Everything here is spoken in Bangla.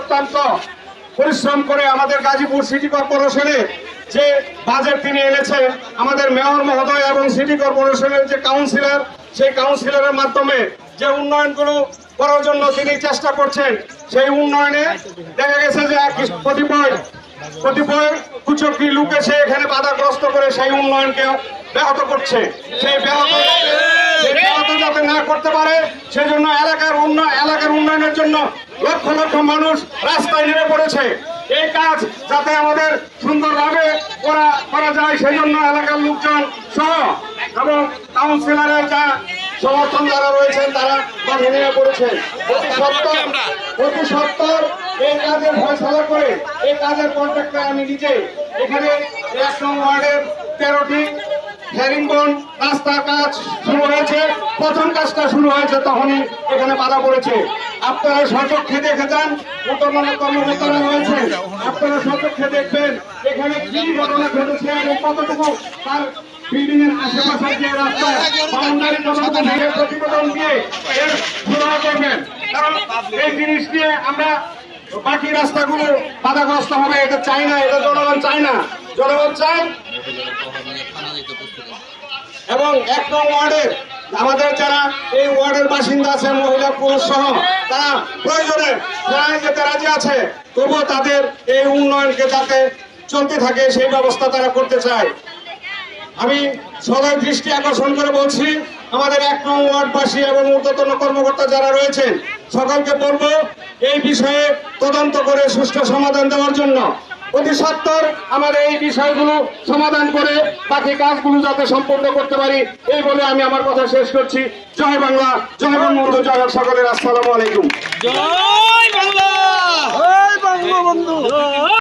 অত্যন্ত পরিশ্রম করে আমাদের গাজীপুর সিটি কর্পোরেশনে যে বাজেট তিনি এনেছেন, আমাদের মেয়র মহোদয় এবং সিটি কর্পোরেশনের যে কাউন্সিলর, সেই কাউন্সিলরের মাধ্যমে যে উন্নয়নগুলো করার জন্য তিনি চেষ্টা করছেন, সেই উন্নয়নে দেখা গেছে যে কতিপয় কুচক্রী লোক এসে এখানে বাধাগ্রস্ত করে সেই উন্নয়নকে ব্যাহত করছে। সেই ব্যাহত যাতে না করতে পারে সেজন্য এলাকার উন্নয়নের জন্য লক্ষ লক্ষ মানুষ রাস্তায় নেমে পড়েছে। এই কাজ যাতে আমাদের সুন্দরভাবে করা যায় সেই জন্য এলাকার লোকজন সহ এবং কাউন্সিলরের যা সমর্থন যারা রয়েছেন তারা মাঠে নেমে পড়েছে। অতি সত্তর এই কাজের ফয়সালা করে এই কাজের কন্ট্রাক্টে আমি নিজে এখানে ১ নং ওয়ার্ডের 13টি হেরিংবন রাস্তার কাজ শুরু হয়েছে। প্রথম কাজটা শুরু হয়েছে তখনই এখানে বাধা পড়েছে। আপনারা সচক্ষে দেখে যান, উত্তরবঙ্গ কর্মকর্তারা রয়েছে, আপনারা সচক্ষে দেখবেন এখানে কি ঘটনা ঘটেছে এবং কতটুকু তার বিল্ডিং এর আশেপাশে যে রাস্তায় বাউন্ডারি কতটুকু ভেঙে প্রতিবেদন দিয়ে এর সুরাহা করবেন। কারণ এই জিনিস নিয়ে আমরা বাকি রাস্তাগুলো বাধাগ্রস্ত হবে এটা চাই না, এটা জনগণ চায় না। জনগণ চায় এবং ১ নং ওয়ার্ডের আমাদের যারা এই ওয়ার্ডের বাসিন্দা আছে, মহিলা পুরুষ সহ, তারা প্রয়োজনে ফেরায় যেতে রাজি আছে, তবুও তাদের এই উন্নয়নকে যাতে চলতে থাকে সেই ব্যবস্থা তারা করতে চায়। আমি সবাই দৃষ্টি আকর্ষণ করে বলছি, আমাদের ১ নং ওয়ার্ডবাসী এবং ঊর্ধ্বতন কর্মকর্তা যারা রয়েছেন সকলকে বলবো এই বিষয়ে তদন্ত করে সুষ্ঠু সমাধান দেওয়ার জন্য। অতি সত্বর আমাদের এই বিষয়গুলো সমাধান করে বাকি কাজগুলো যাতে সম্পন্ন করতে পারি এই বলে আমি আমার কথা শেষ করছি। জয় বাংলা, জয় বঙ্গবন্ধু, জয় সকলের আসসালামু আলাইকুম। জয় বাংলা, জয় বঙ্গবন্ধু।